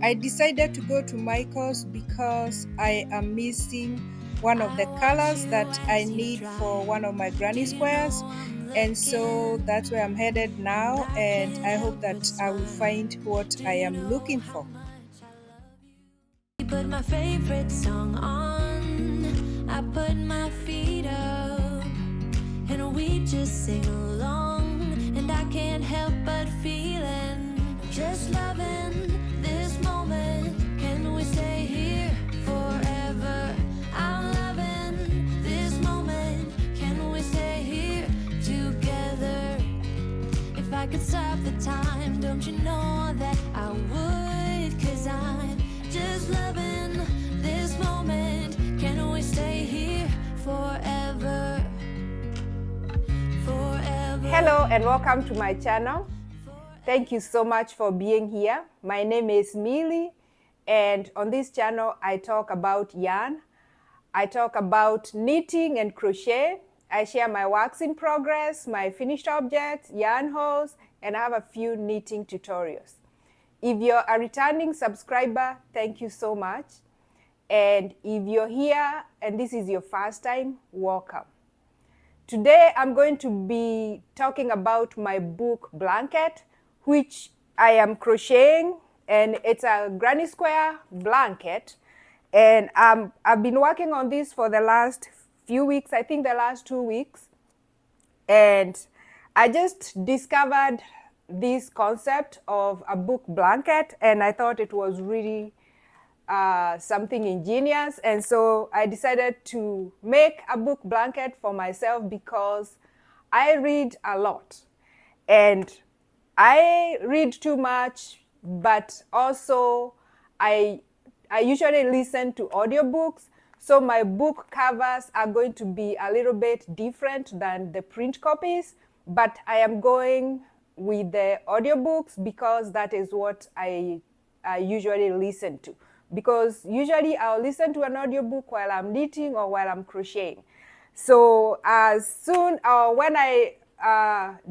I decided to go to Michael's because I am missing one of the colors that I need for one of my granny squares. And so that's where I'm headed now, and I hope that I will find what I am looking for. Put my favorite song on, I put my feet up, and we just sing along, and I can't help but feeling, just loving this moment. Can we stay here forever? I'm loving this moment. Can we stay here together? If I could stop the time, don't you know that I would? 'Cause I'm just loving this moment. Can we stay here forever? Forever. Hello and welcome to my channel. Thank you so much for being here. My name is Millie, and on this channel I talk about yarn. I talk about knitting and crochet. I share my works in progress, my finished objects, yarn hauls, and I have a few knitting tutorials. If you're a returning subscriber, thank you so much. And if you're here and this is your first time, welcome. Today I'm going to be talking about my book blanket, which I am crocheting, and it's a granny square blanket. And I've been working on this for the last few weeks, I think the last 2 weeks. And I just discovered this concept of a book blanket, and I thought it was really something ingenious, and so I decided to make a book blanket for myself because I read a lot, and I read too much, but also I usually listen to audiobooks, so my book covers are going to be a little bit different than the print copies, but I am going with the audiobooks because that is what I usually listen to. Because usually I'll listen to an audiobook while I'm knitting or while I'm crocheting. So as soon when I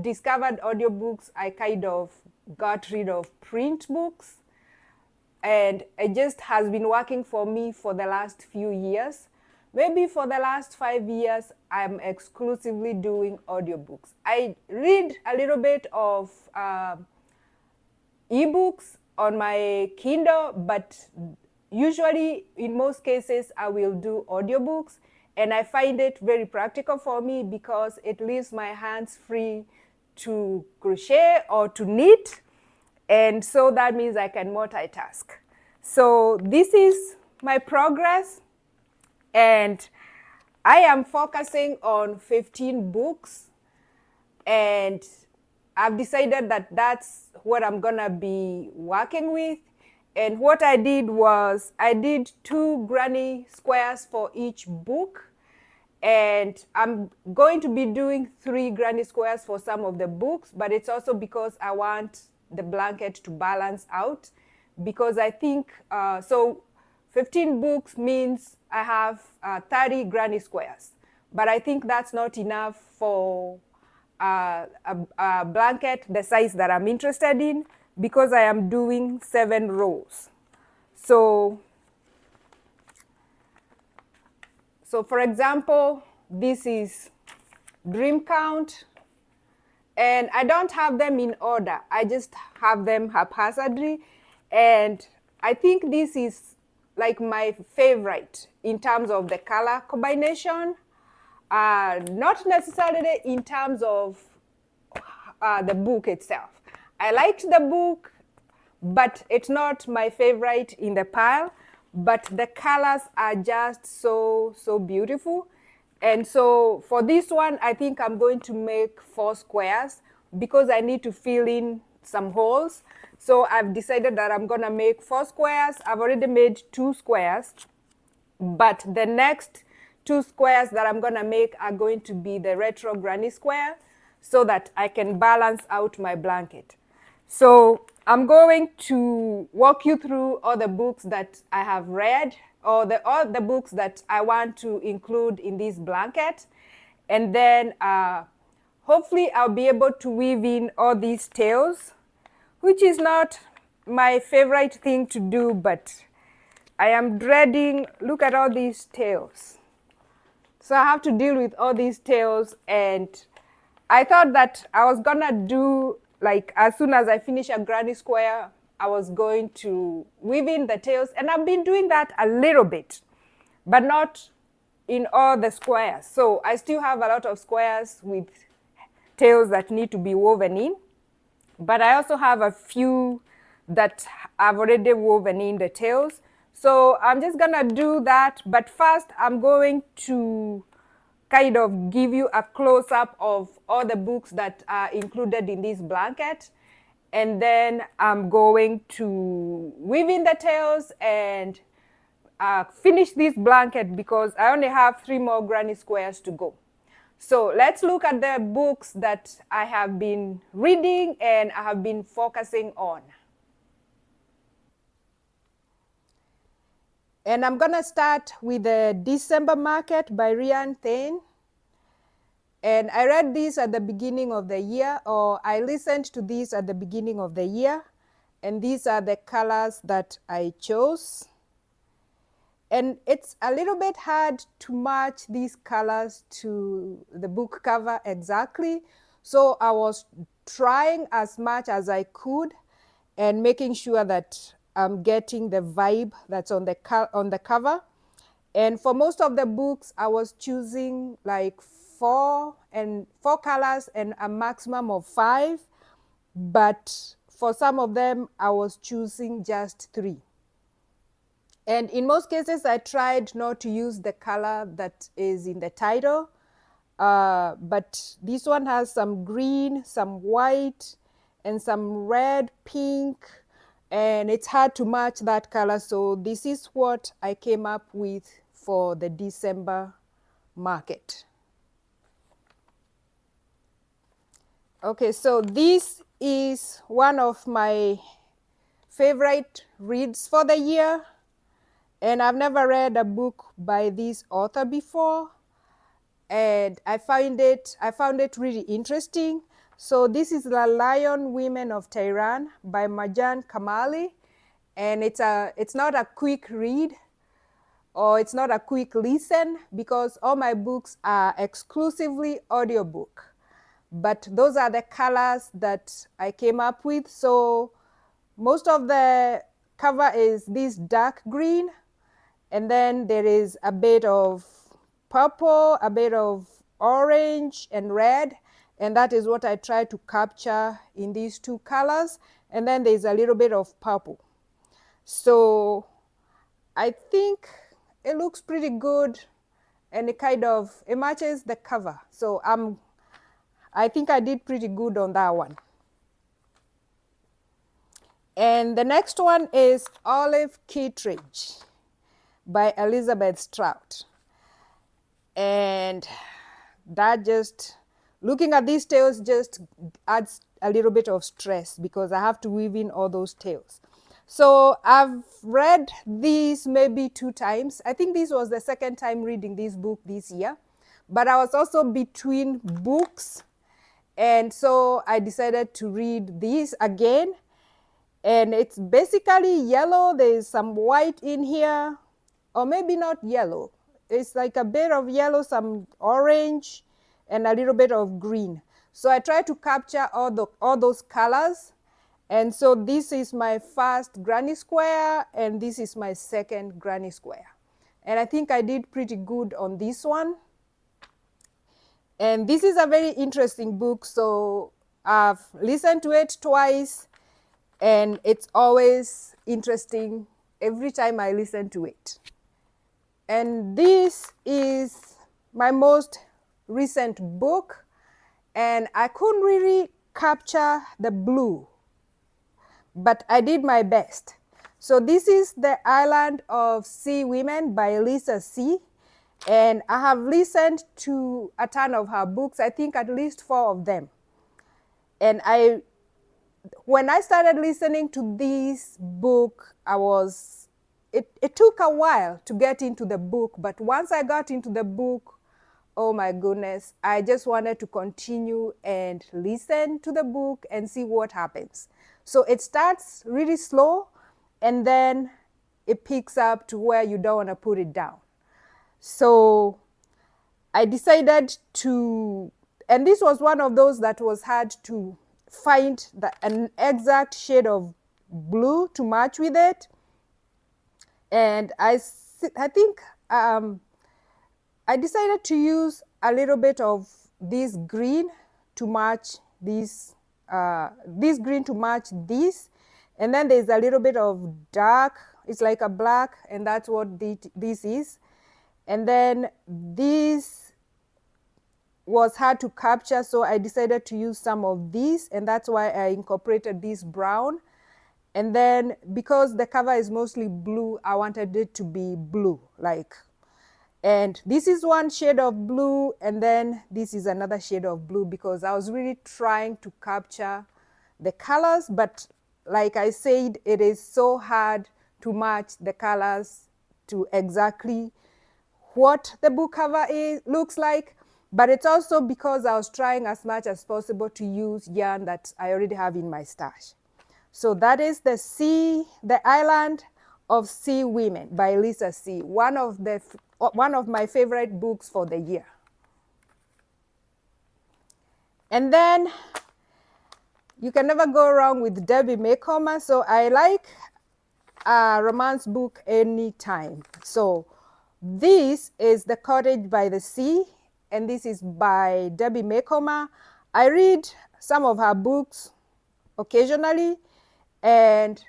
discovered audiobooks, I kind of got rid of print books, and it just has been working for me for the last few years. Maybe for the last 5 years, I'm exclusively doing audiobooks. I read a little bit of ebooks on my Kindle, but usually in most cases I will do audiobooks, and I find it very practical for me because it leaves my hands free to crochet or to knit, and so that means I can multitask. So this is my progress, and I am focusing on 15 books, and I've decided that that's what I'm gonna be working with. And what I did was I did 2 granny squares for each book, and I'm going to be doing 3 granny squares for some of the books, but it's also because I want the blanket to balance out, because I think so 15 books means I have 30 granny squares, but I think that's not enough for a blanket the size that I'm interested in, because I am doing 7 rows. So for example, this is dream count, and I don't have them in order. I just have them haphazardly, and I think this is like my favorite in terms of the color combination, not necessarily in terms of the book itself. I liked the book, but it's not my favorite in the pile, but the colors are just so beautiful. And so for this one, I think I'm going to make 4 squares because I need to fill in some holes. So I've decided that I'm gonna make 4 squares. I've already made 2 squares, but the next 2 squares that I'm gonna make are going to be the retro granny square, so that I can balance out my blanket. So I'm going to walk you through all the books that I have read, or all the books that I want to include in this blanket. And then hopefully I'll be able to weave in all these tails, which is not my favorite thing to do, but I am dreading, look at all these tails. So I have to deal with all these tails, and I thought that I was gonna do, like, as soon as I finish a granny square, I was going to weave in the tails, and I've been doing that a little bit, but not in all the squares. So I still have a lot of squares with tails that need to be woven in, but I also have a few that I've already woven in the tails. So I'm just gonna do that, but first I'm going to kind of give you a close-up of all the books that are included in this blanket. And then I'm going to weave in the tails and finish this blanket because I only have 3 more granny squares to go. So let's look at the books that I have been reading and I have been focusing on. And I'm gonna start with the December Market by Rian Thane. And I read this at the beginning of the year, or I listened to this at the beginning of the year. And these are the colors that I chose. And it's a little bit hard to match these colors to the book cover exactly. So I was trying as much as I could and making sure that I'm getting the vibe that's on the cover. And for most of the books, I was choosing like four colors and a maximum of 5. But for some of them, I was choosing just 3. And in most cases, I tried not to use the color that is in the title. But this one has some green, some white, and some red, pink. And it's hard to match that color. So this is what I came up with for the December market. Okay, so this is one of my favorite reads for the year. And I've never read a book by this author before, and I found it really interesting. So this is The Lion Women of Tehran by Marjan Kamali, and it's not a quick read, or it's not a quick listen, because all my books are exclusively audiobook. But those are the colors that I came up with. So most of the cover is this dark green, and then there is a bit of purple, a bit of orange and red, and that is what I try to capture in these 2 colors. And then there's a little bit of purple. So I think it looks pretty good, and it matches the cover. So I think I did pretty good on that one. And the next one is Olive Kittredge by Elizabeth Strout. And that just, looking at these tails just adds a little bit of stress because I have to weave in all those tails. So I've read these maybe 2 times. I think this was the second time reading this book this year, but I was also between books. And so I decided to read this again. And it's basically yellow. There's some white in here, or maybe not yellow. It's like a bit of yellow, some orange, and a little bit of green. So I try to capture all those colors. And so this is my first granny square, and this is my second granny square. And I think I did pretty good on this one. And this is a very interesting book, so I've listened to it twice, and it's always interesting every time I listen to it. And this is my most recent book, and I couldn't really capture the blue, but I did my best. So this is The Island of Sea Women by Lisa C. And I have listened to a ton of her books, I think at least 4 of them. And when I started listening to this book, it took a while to get into the book, but once I got into the book, oh my goodness, I just wanted to continue and listen to the book and see what happens. So it starts really slow and then it picks up to where you don't want to put it down. So I decided to, and this was one of those that was hard to find an exact shade of blue to match with it. And I think I decided to use a little bit of this green to match this green to match this. And then there's a little bit of dark, it's like a black, and that's what this is. And then this was hard to capture, so I decided to use some of this, and that's why I incorporated this brown. And then because the cover is mostly blue, I wanted it to be blue, like, and this is one shade of blue, and then this is another shade of blue, because I was really trying to capture the colors, but like I said, it is so hard to match the colors to exactly what the book cover looks like. But it's also because I was trying as much as possible to use yarn that I already have in my stash. So that is The Island of Sea Women by Lisa C. One of my favorite books for the year. And then you can never go wrong with Debbie Maycomer. So I like a romance book anytime. So this is The Cottage by the Sea, and this is by Debbie Maycomer. I read some of her books occasionally, and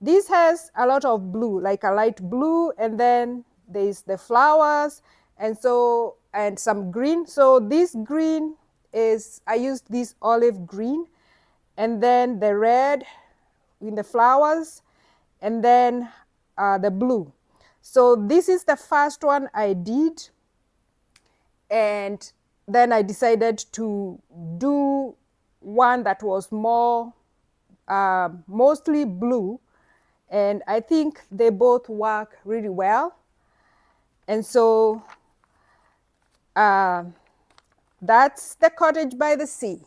this has a lot of blue, like a light blue, and then there's the flowers, and some green. So this green is, I used this olive green, and then the red in the flowers, and then the blue. So this is the first one I did, and then I decided to do one that was more mostly blue, and I think they both work really well. And so that's The Cottage by the Sea.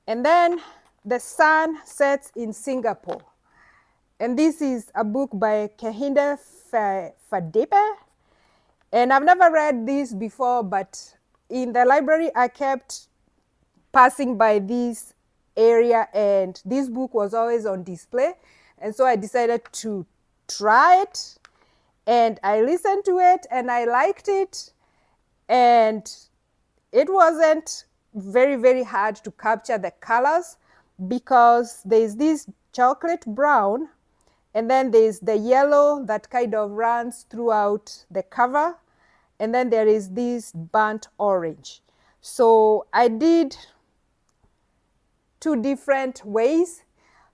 And then The Sun Sets in Singapore. And this is a book by Kehinde Fadepe. And I've never read this before, but in the library I kept passing by this area, and this book was always on display. And so I decided to try it, and I listened to it, and I liked it. And it wasn't very, very hard to capture the colors, because there's this chocolate brown, and then there's the yellow that kind of runs throughout the cover, and then there is this burnt orange. So I did two different ways.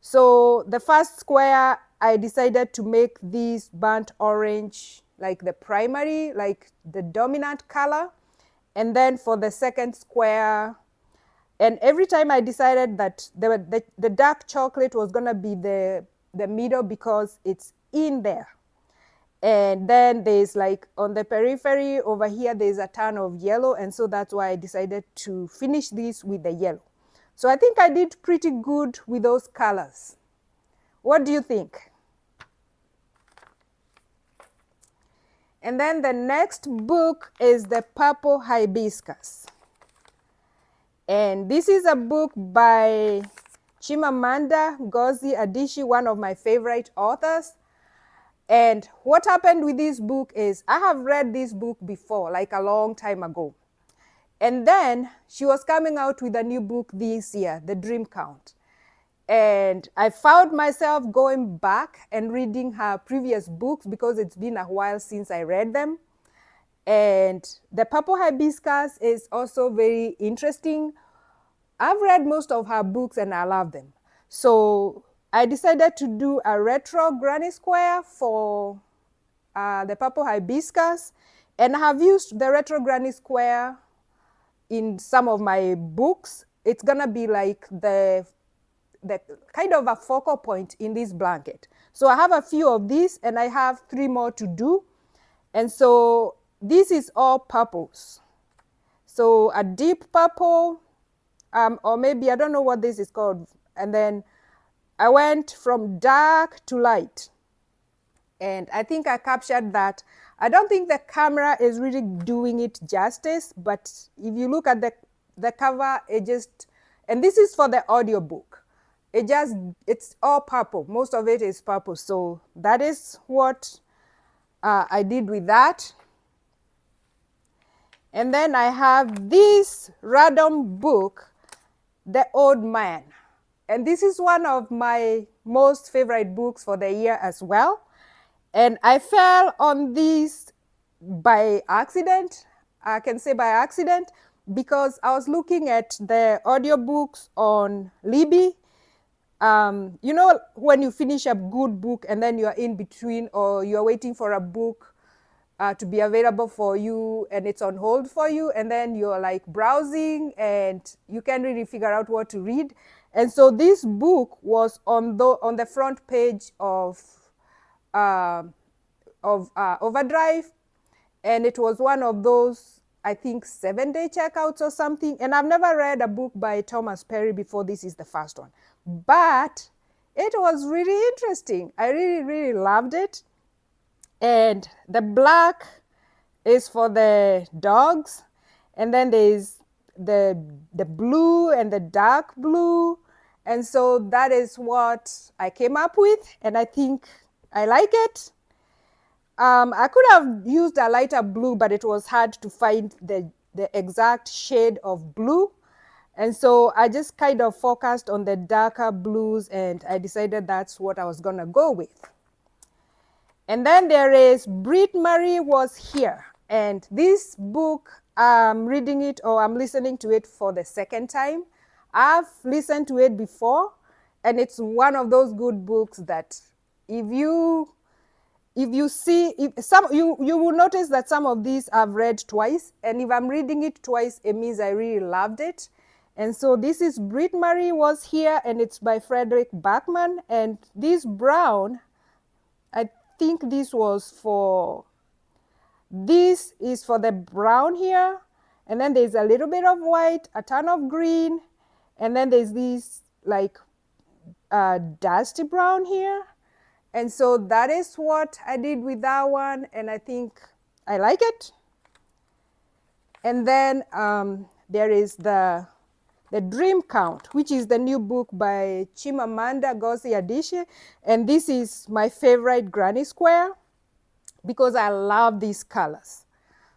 So the first square, I decided to make this burnt orange like the primary, like the dominant color. And then for the second square, and every time I decided that the dark chocolate was gonna be the middle, because it's in there. And then there's, like, on the periphery over here, there's a ton of yellow, and so that's why I decided to finish this with the yellow. So I think I did pretty good with those colors. What do you think? And then the next book is The Purple Hibiscus. And this is a book by Chimamanda Ngozi Adichie, one of my favorite authors. And what happened with this book is, I have read this book before, like a long time ago. And then she was coming out with a new book this year, The Dream Count. And I found myself going back and reading her previous books, because it's been a while since I read them. And The Purple Hibiscus is also very interesting. I've read most of her books and I love them. So I decided to do a retro granny square for The Purple Hibiscus. And I have used the retro granny square in some of my books. It's gonna be like the kind of a focal point in this blanket. So I have a few of these, and I have 3 more to do. And so this is all purples. So a deep purple, or maybe, I don't know what this is called. And then I went from dark to light. And I think I captured that. I don't think the camera is really doing it justice, but if you look at the cover, it just, and this is for the audiobook. It's all purple. Most of it is purple. So that is what I did with that. And then I have this random book, The Old Man. And this is one of my most favorite books for the year as well. And I fell on this by accident. I can say by accident, because I was looking at the audiobooks on Libby. You know, when you finish a good book and then you're in between, or you're waiting for a book to be available for you and it's on hold for you, and then you're like browsing and you can't really figure out what to read. And so this book was on the front page of Overdrive, and it was one of those, I think, 7-day checkouts or something. And I've never read a book by Thomas Perry before. This is the first one, but it was really interesting. I really loved it. And the black is for the dogs, and then there's the blue and the dark blue. And so that is what I came up with, and I think I like it. I could have used a lighter blue, but it was hard to find the exact shade of blue. And so I just kind of focused on the darker blues, and I decided that's what I was gonna go with. And then there is Brit Marie Was Here. And this book, I'm reading it, or I'm listening to it for the second time. I've listened to it before, and it's one of those good books that if you see, you will notice that some of these I've read twice. And if I'm reading it twice, it means I really loved it. And so this is Brit Marie Was Here, and it's by Frederick Bachman. And this brown, I think this is for the brown here, and then there's a little bit of white, a ton of green, and then there's this like dusty brown here. And so that is what I did with that one, and I think I like it. And then there is the Dream Count, which is the new book by Chimamanda Ngozi Adichie. And this is my favorite granny square because I love these colors.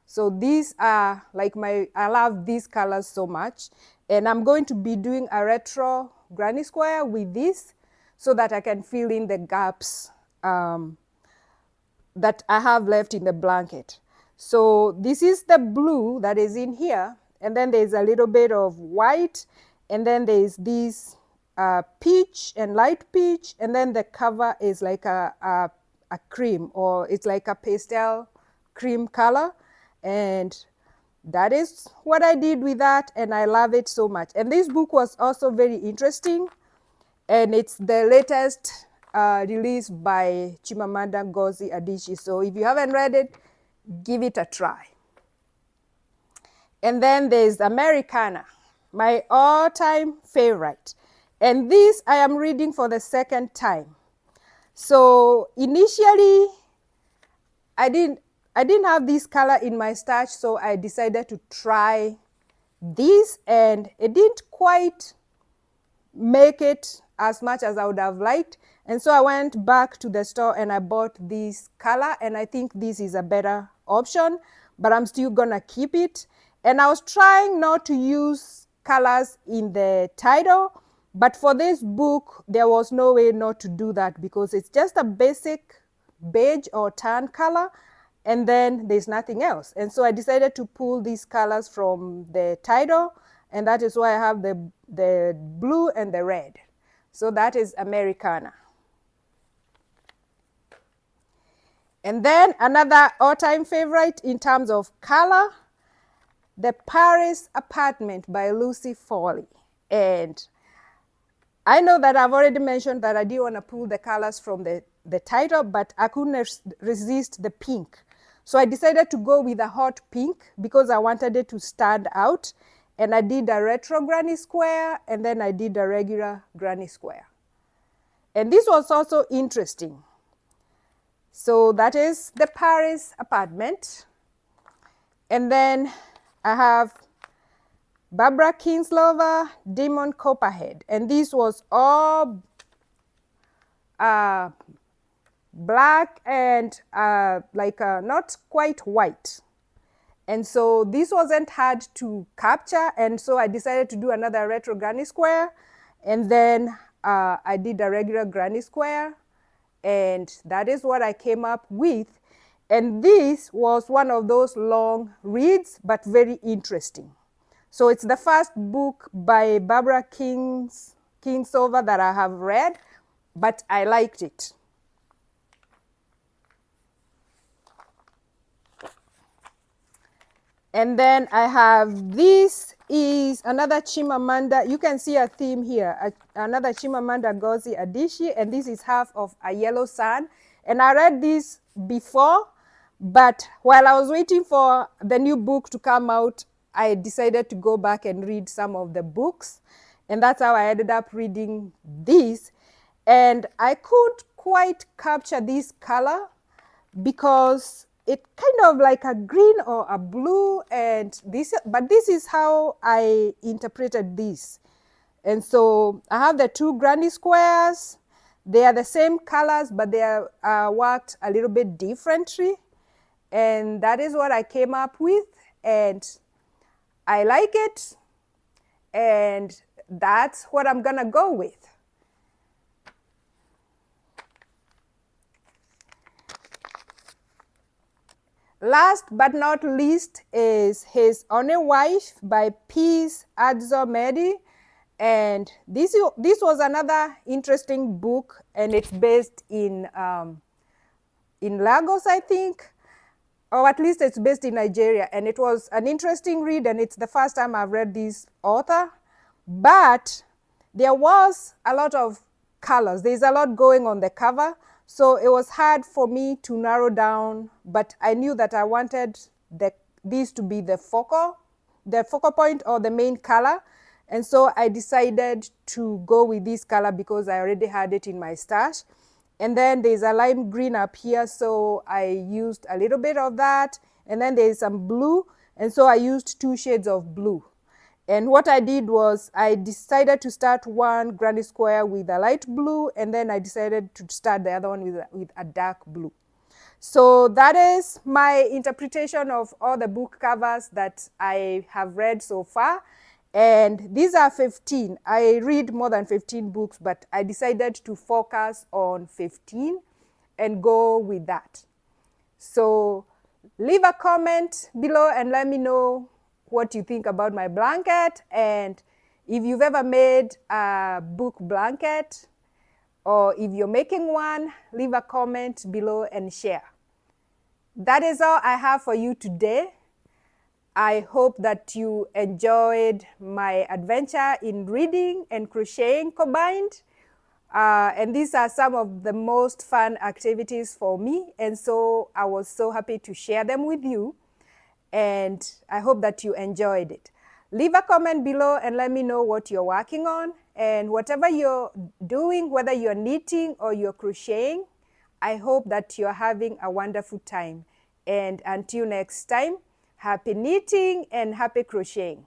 So these are like I love these colors so much. And I'm going to be doing a retro granny square with this so that I can fill in the gaps that I have left in the blanket. So this is the blue that is in here. And then there's a little bit of white, and then there's this peach and light peach, and then the cover is like a cream, or it's like a pastel cream color. And that is what I did with that, and I love it so much. And this book was also very interesting, and it's the latest release by Chimamanda Ngozi Adichie. So if you haven't read it, give it a try. And then there's Americana, my all-time favorite. And this I am reading for the second time. So initially, I didn't have this color in my stash, so I decided to try this, and it didn't quite make it as much as I would have liked. And so I went back to the store and I bought this color, and I think this is a better option, but I'm still gonna keep it. And I was trying not to use colors in the title, but for this book, there was no way not to do that because it's just a basic beige or tan color, and then there's nothing else. And so I decided to pull these colors from the title, and that is why I have the blue and the red. So that is Americana. And then another all-time favorite in terms of color, The Paris Apartment by Lucy Foley. And I know that I've already mentioned that I didn't want to pull the colors from the title, but I couldn't resist the pink. So I decided to go with a hot pink because I wanted it to stand out. And I did a retro granny square, and then I did a regular granny square. And this was also interesting. So that is the Paris apartment. And then I have Barbara Kingslover, Demon Copperhead. And this was all black and not quite white. And so this wasn't hard to capture. And so I decided to do another retro granny square. And then I did a regular granny square. And that is what I came up with. And this was one of those long reads, but very interesting. So it's the first book by Barbara Kingsolver that I have read, but I liked it. And then I have, this is another Chimamanda. You can see a theme here, another Chimamanda Ngozi Adichie, and this is Half of a Yellow Sun. And I read this before, but while I was waiting for the new book to come out, I decided to go back and read some of the books. And that's how I ended up reading this. And I couldn't quite capture this color because it kind of like a green or a blue, and but this is how I interpreted this. And so I have the two granny squares. They are the same colors, but they are worked a little bit differently. And that is what I came up with, and I like it, and that's what I'm gonna go with. Last but not least is His Only Wife by Peace Adzo Mehdi. And this was another interesting book, and it's based in Lagos, I think, or at least it's based in Nigeria. And it was an interesting read, and it's the first time I've read this author. But there was a lot of colors. There's a lot going on the cover. So it was hard for me to narrow down, but I knew that I wanted these to be the focal point or the main color. And so I decided to go with this color because I already had it in my stash. And then there's a lime green up here, so I used a little bit of that. And then there's some blue, and so I used 2 shades of blue. And what I did was I decided to start one granny square with a light blue, and then I decided to start the other one with a dark blue. So that is my interpretation of all the book covers that I have read so far. And these are 15. I read more than 15 books, but I decided to focus on 15 and go with that. So leave a comment below and let me know what you think about my blanket, and if you've ever made a book blanket, or if you're making one, leave a comment below and share. That is all I have for you today. I hope that you enjoyed my adventure in reading and crocheting combined. And these are some of the most fun activities for me, and so I was so happy to share them with you. And I hope that you enjoyed it. Leave a comment below and let me know what you're working on. And whatever you're doing, whether you're knitting or you're crocheting, I hope that you're having a wonderful time. And until next time, happy knitting and happy crocheting.